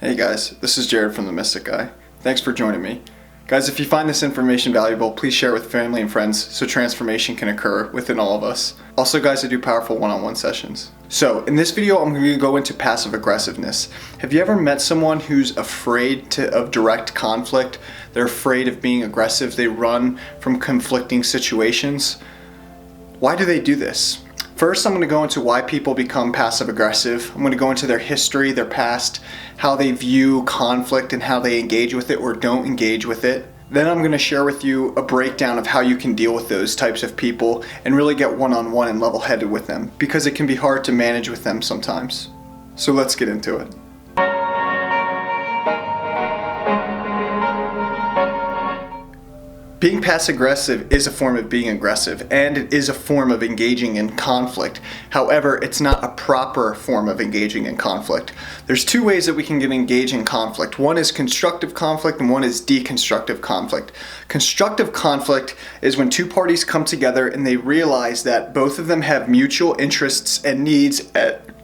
Hey guys, this is Jared from The Mystic Guy. Thanks for joining me. Guys, if you find this information valuable, please share it with family and friends so transformation can occur within all of us. Also guys, I do powerful one-on-one sessions. So in this video, I'm going to go into passive aggressiveness. Have you ever met someone who's afraid of direct conflict? They're afraid of being aggressive. They run from conflicting situations. Why do they do this? First, I'm going to go into why people become passive aggressive. I'm going to go into their history, their past, how they view conflict and how they engage with it or don't engage with it. Then I'm going to share with you a breakdown of how you can deal with those types of people and really get one-on-one and level-headed with them, because it can be hard to manage with them sometimes. So let's get into it. Being passive-aggressive is a form of being aggressive, and it is a form of engaging in conflict. However, it's not a proper form of engaging in conflict. There's two ways that we can engage in conflict. One is constructive conflict and one is deconstructive conflict. Constructive conflict is when two parties come together and they realize that both of them have mutual interests and needs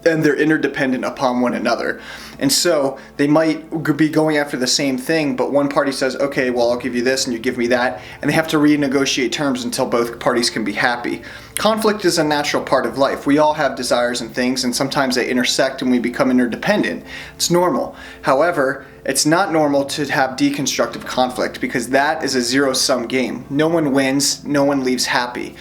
and they're interdependent upon one another. And so they might be going after the same thing, but one party says, okay, well, I'll give you this and you give me that, and they have to renegotiate terms until both parties can be happy. Conflict is a natural part of life. We all have desires and things, and sometimes they intersect and we become interdependent. It's normal. However, it's not normal to have deconstructive conflict, because that is a zero-sum game. No one wins, no one leaves happy.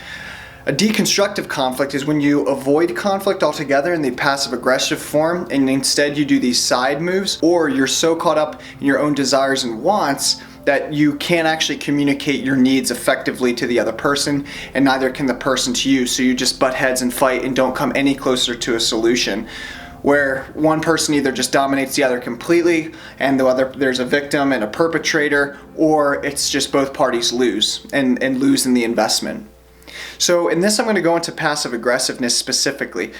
A deconstructive conflict is when you avoid conflict altogether in the passive-aggressive form, and instead you do these side moves, or you're so caught up in your own desires and wants that you can't actually communicate your needs effectively to the other person, and neither can the person to you, so you just butt heads and fight and don't come any closer to a solution, where one person either just dominates the other completely and there's a victim and a perpetrator, or it's just both parties lose and lose in the investment. So in this, I'm going to go into passive aggressiveness specifically.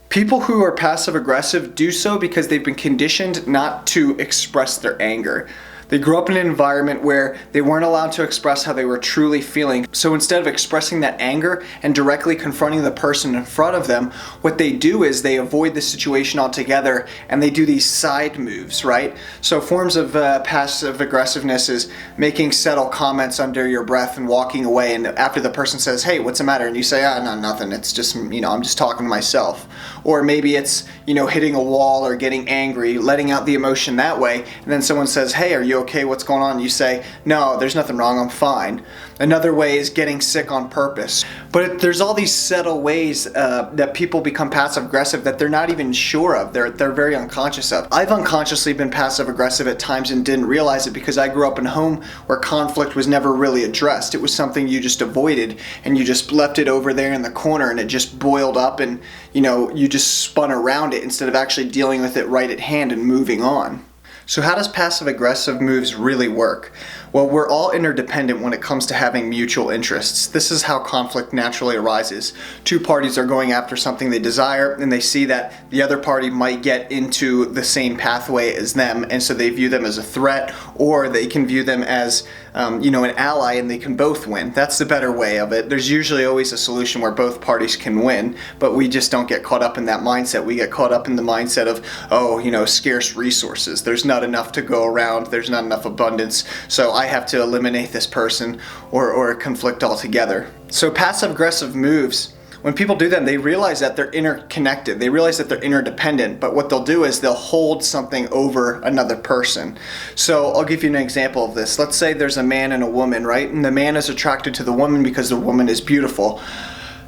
People who are passive aggressive do so because they've been conditioned not to express their anger. They grew up in an environment where they weren't allowed to express how they were truly feeling. So instead of expressing that anger and directly confronting the person in front of them, what they do is they avoid the situation altogether and they do these side moves, right? So forms of passive aggressiveness is making subtle comments under your breath and walking away, and after the person says, hey, what's the matter? And you say, no, nothing. It's just, I'm just talking to myself. Or maybe it's, hitting a wall or getting angry, letting out the emotion that way, and then someone says, hey, are you okay, what's going on? You say, no, there's nothing wrong, I'm fine. Another way is getting sick on purpose. But there's all these subtle ways that people become passive aggressive that they're not even sure of, they're very unconscious of. I've unconsciously been passive aggressive at times and didn't realize it, because I grew up in a home where conflict was never really addressed. It was something you just avoided and you just left it over there in the corner, and it just boiled up, and you just spun around it instead of actually dealing with it right at hand and moving on. So how does passive-aggressive moves really work? Well, we're all interdependent when it comes to having mutual interests. This is how conflict naturally arises. Two parties are going after something they desire, and they see that the other party might get into the same pathway as them, and so they view them as a threat, or they can view them as an ally, and they can both win. That's the better way of it. There's usually always a solution where both parties can win, but we just don't get caught up in that mindset. We get caught up in the mindset of, scarce resources. There's not enough to go around. There's not enough abundance, so I have to eliminate this person or conflict altogether. So passive-aggressive moves, when people do them, they realize that they're interconnected. They realize that they're interdependent, but what they'll do is they'll hold something over another person. So I'll give you an example of this. Let's say there's a man and a woman, right? And the man is attracted to the woman because the woman is beautiful.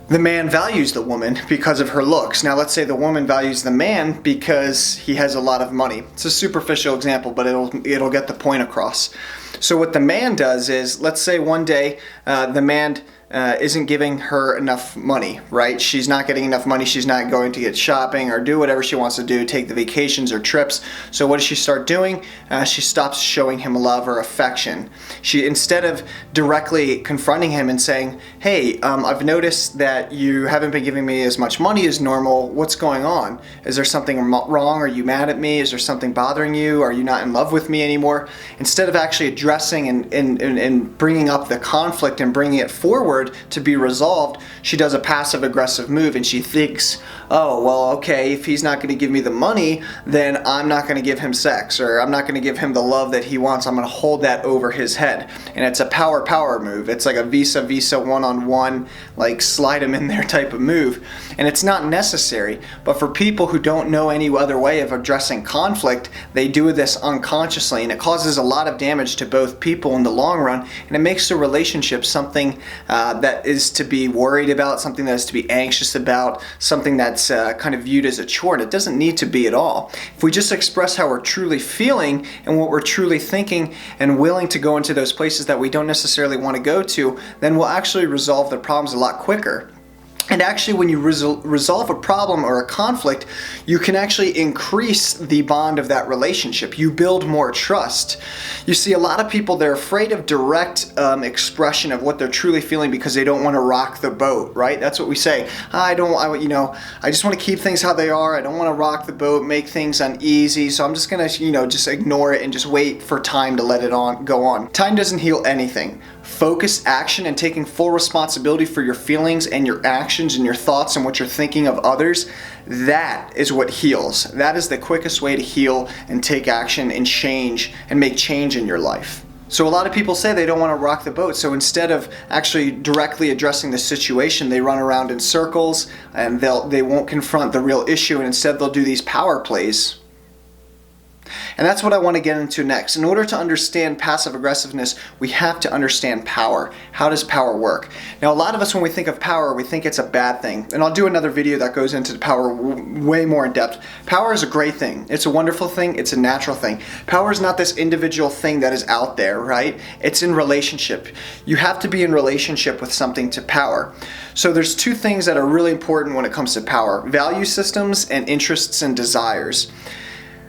The man values the woman because of her looks. Now let's say the woman values the man because he has a lot of money. It's a superficial example, but it'll get the point across. So what the man does is, let's say one day the man isn't giving her enough money, right? She's not getting enough money. She's not going to get shopping or do whatever she wants to do, take the vacations or trips. So what does she start doing? She stops showing him love or affection. She, instead of directly confronting him and saying, hey, I've noticed that you haven't been giving me as much money as normal. What's going on? Is there something wrong? Are you mad at me? Is there something bothering you? Are you not in love with me anymore? Instead of actually addressing and bringing up the conflict and bringing it forward, forward to be resolved, she does a passive aggressive move and she thinks, oh, well, okay, if he's not going to give me the money, then I'm not going to give him sex, or I'm not going to give him the love that he wants. I'm going to hold that over his head. And it's a power move. It's like a Visa one-on-one, like slide him in there type of move. And it's not necessary. But for people who don't know any other way of addressing conflict, they do this unconsciously, and it causes a lot of damage to both people in the long run, and it makes the relationship something that is to be worried about, something that is to be anxious about, something that's kind of viewed as a chore. And it doesn't need to be at all. If we just express how we're truly feeling and what we're truly thinking and willing to go into those places that we don't necessarily want to go to, then we'll actually resolve the problems a lot quicker. And actually, when you resolve a problem or a conflict, you can actually increase the bond of that relationship. You build more trust. You see, a lot of people, they're afraid of direct expression of what they're truly feeling because they don't want to rock the boat, right? That's what we say. I just want to keep things how they are. I don't want to rock the boat, make things uneasy. So I'm just going to, just ignore it and just wait for time to let it go on. Time doesn't heal anything. Focus, action, and taking full responsibility for your feelings and your actions and your thoughts and what you're thinking of others, that is what heals. That is the quickest way to heal and take action and change and make change in your life. So a lot of people say they don't want to rock the boat, so instead of actually directly addressing the situation, they run around in circles and they won't confront the real issue, and instead they'll do these power plays. And that's what I want to get into next. In order to understand passive aggressiveness, we have to understand power. How does power work? Now, a lot of us, when we think of power, we think it's a bad thing. And I'll do another video that goes into power way more in depth. Power is a great thing. It's a wonderful thing. It's a natural thing. Power is not this individual thing that is out there, right? It's in relationship. You have to be in relationship with something to power. So there's two things that are really important when it comes to power: value systems and interests and desires.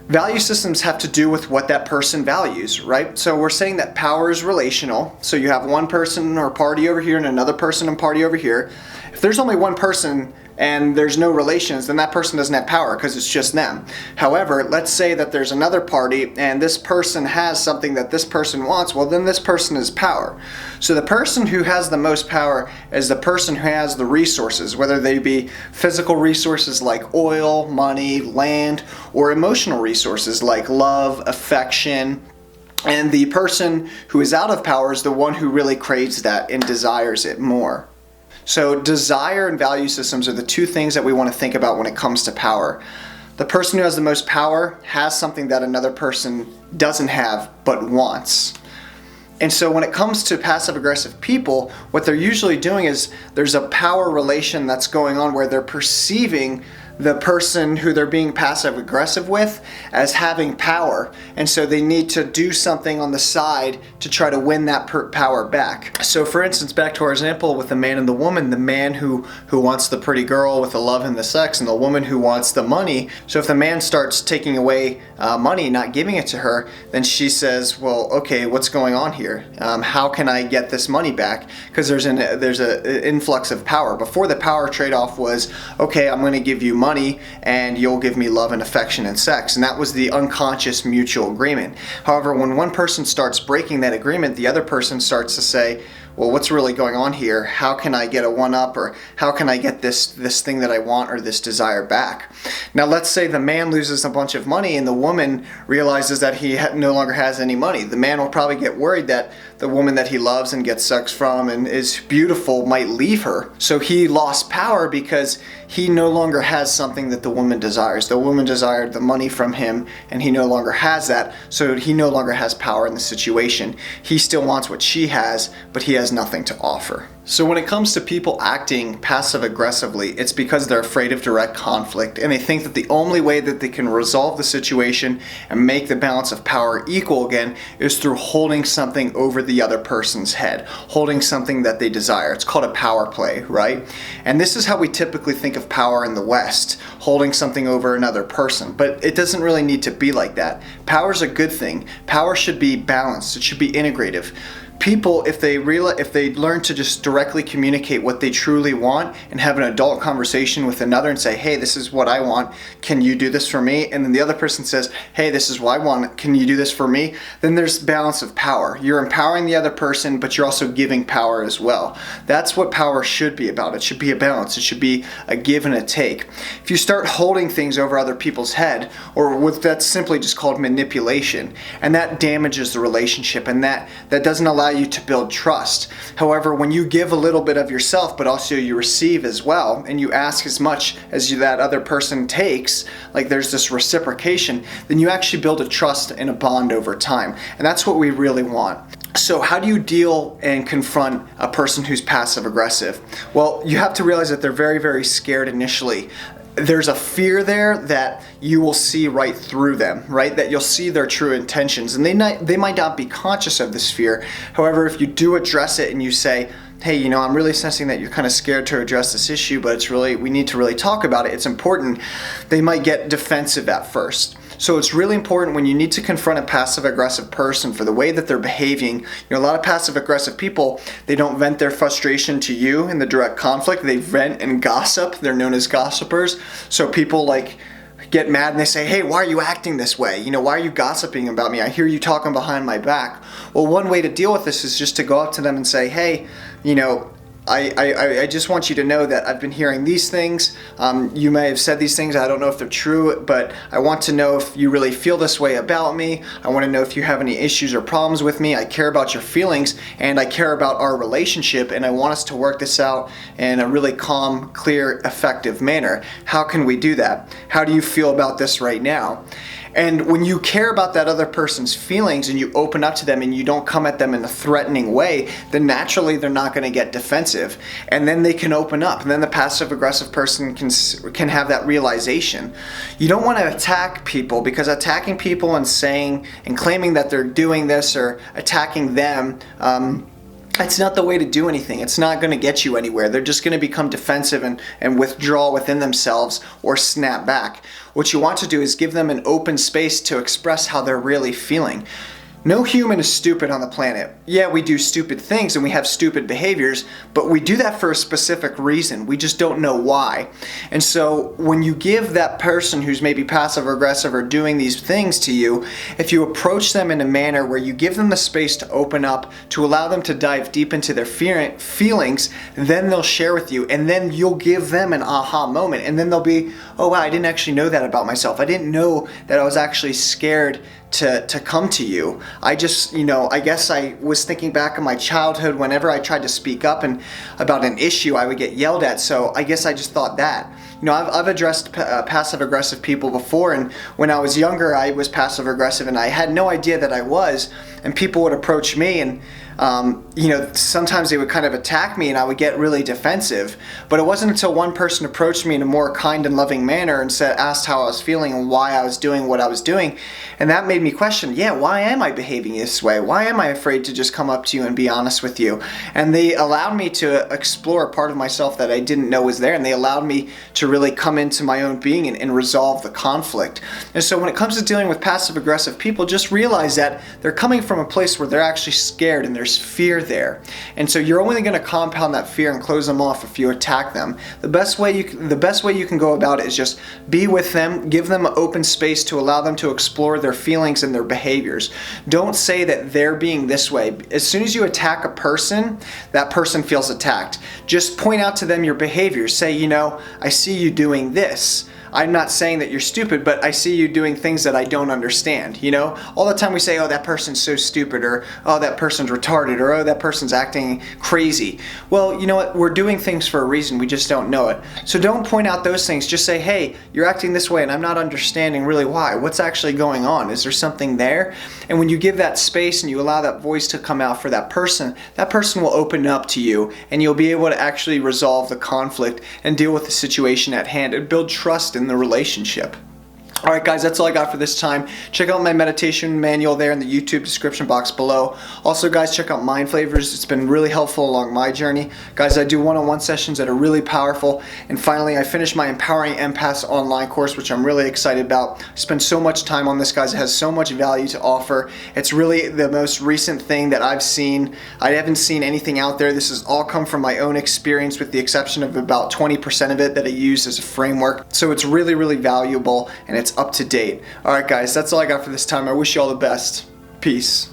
Value systems have to do with what that person values, right? So we're saying that power is relational. So you have one person or party over here and another person and party over here. If there's only one person and there's no relations, then that person doesn't have power because it's just them. However, let's say that there's another party and this person has something that this person wants, well, then this person is power. So the person who has the most power is the person who has the resources, whether they be physical resources like oil, money, land, or emotional resources like love, affection. And the person who is out of power is the one who really craves that and desires it more. So desire and value systems are the two things that we want to think about when it comes to power. The person who has the most power has something that another person doesn't have but wants. And so when it comes to passive aggressive people, what they're usually doing is there's a power relation that's going on where they're perceiving the person who they're being passive aggressive with as having power, and so they need to do something on the side to try to win that power back. So for instance, back to our example with the man and the woman, the man who wants the pretty girl with the love and the sex, and the woman who wants the money. So if the man starts taking away money, not giving it to her, then she says, well, okay, what's going on here? How can I get this money back? Because there's an influx of power. Before, the power trade-off was, okay, I'm going to give you money and you'll give me love and affection and sex, and that was the unconscious mutual agreement. However, when one person starts breaking that agreement, the other person starts to say, well, what's really going on here? How can I get a one-up, or how can I get this thing that I want or this desire back? Now, let's say the man loses a bunch of money and the woman realizes that he no longer has any money. The man will probably get worried that the woman that he loves and gets sex from and is beautiful might leave her. So he lost power because he no longer has something that the woman desires. The woman desired the money from him and he no longer has that, so he no longer has power in the situation. He still wants what she has, but he has nothing to offer. So when it comes to people acting passive aggressively, it's because they're afraid of direct conflict, and they think that the only way that they can resolve the situation and make the balance of power equal again is through holding something over the other person's head, holding something that they desire. It's called a power play, right? And this is how we typically think of power in the West, holding something over another person. But it doesn't really need to be like that. Power is a good thing. Power should be balanced. It should be integrative. People, if they learn to just directly communicate what they truly want and have an adult conversation with another and say, hey, this is what I want, can you do this for me? And then the other person says, hey, this is what I want, can you do this for me? Then there's balance of power. You're empowering the other person, but you're also giving power as well. That's what power should be about. It should be a balance. It should be a give and a take. If you start holding things over other people's head, or that's simply just called manipulation, and that damages the relationship, and that doesn't allow you to build trust. However, when you give a little bit of yourself, but also you receive as well, and you ask as much as that other person takes, like there's this reciprocation, then you actually build a trust and a bond over time. And that's what we really want. So how do you deal and confront a person who's passive aggressive? Well, you have to realize that they're very, very scared initially. There's a fear there that you will see right through them, right? That you'll see their true intentions, and they might not be conscious of this fear. However, if you do address it and you say, hey, I'm really sensing that you're kind of scared to address this issue, but we need to really talk about it, it's important, they might get defensive at first. So it's really important when you need to confront a passive-aggressive person for the way that they're behaving. A lot of passive-aggressive people, they don't vent their frustration to you in the direct conflict. They vent and gossip. They're known as gossipers. So people get mad and they say, hey, why are you acting this way? Why are you gossiping about me? I hear you talking behind my back. Well, one way to deal with this is just to go up to them and say, hey, I just want you to know that I've been hearing these things. You may have said these things. I don't know if they're true, but I want to know if you really feel this way about me. I want to know if you have any issues or problems with me. I care about your feelings, and I care about our relationship, and I want us to work this out in a really calm, clear, effective manner. How can we do that? How do you feel about this right now? And when you care about that other person's feelings and you open up to them and you don't come at them in a threatening way, then naturally they're not going to get defensive. And then they can open up. And then the passive-aggressive person can have that realization. You don't want to attack people, because attacking people and saying and claiming that they're doing this or attacking them, it's not the way to do anything. It's not going to get you anywhere. They're just going to become defensive and withdraw within themselves or snap back. What you want to do is give them an open space to express how they're really feeling. No human is stupid on the planet. Yeah, we do stupid things and we have stupid behaviors, but we do that for a specific reason. We just don't know why. And so when you give that person who's maybe passive or aggressive or doing these things to you, if you approach them in a manner where you give them the space to open up, to allow them to dive deep into their feelings, then they'll share with you, and then you'll give them an aha moment, and then they'll be, oh wow, I didn't actually know that about myself. I didn't know that I was actually scared to come to you. I just, I guess I was thinking back in my childhood, whenever I tried to speak up and about an issue, I would get yelled at. So I guess I just thought that. I've addressed passive-aggressive people before, and when I was younger, I was passive-aggressive, and I had no idea that I was, and people would approach me, and sometimes they would kind of attack me and I would get really defensive. But it wasn't until one person approached me in a more kind and loving manner and asked how I was feeling and why I was doing what I was doing. And that made me question, why am I behaving this way? Why am I afraid to just come up to you and be honest with you? And they allowed me to explore a part of myself that I didn't know was there, and they allowed me to really come into my own being and resolve the conflict. And so when it comes to dealing with passive-aggressive people, just realize that they're coming from a place where they're actually scared and there's fear there. And so you're only going to compound that fear and close them off if you attack them. The best way you can go about it is just be with them, give them an open space to allow them to explore their feelings and their behaviors. Don't say that they're being this way. As soon as you attack a person, that person feels attacked. Just point out to them your behaviors. Say, I see you doing this. I'm not saying that you're stupid, but I see you doing things that I don't understand. All the time we say, oh, that person's so stupid, or oh, that person's retarded, or oh, that person's acting crazy. Well, you know what? We're doing things for a reason. We just don't know it. So don't point out those things. Just say, hey, you're acting this way and I'm not understanding really why. What's actually going on? Is there something there? And when you give that space and you allow that voice to come out for that person will open up to you, and you'll be able to actually resolve the conflict and deal with the situation at hand and build trust in the relationship. Alright guys, that's all I got for this time. Check out my meditation manual there in the YouTube description box below. Also guys, check out Mind Flavors. It's been really helpful along my journey. Guys, I do one-on-one sessions that are really powerful. And finally, I finished my Empowering Empaths online course, which I'm really excited about. I spent so much time on this, guys. It has so much value to offer. It's really the most recent thing that I've seen. I haven't seen anything out there. This has all come from my own experience, with the exception of about 20% of it that I use as a framework. So it's really, really valuable, and it's up to date. Alright guys, that's all I got for this time. I wish you all the best. Peace.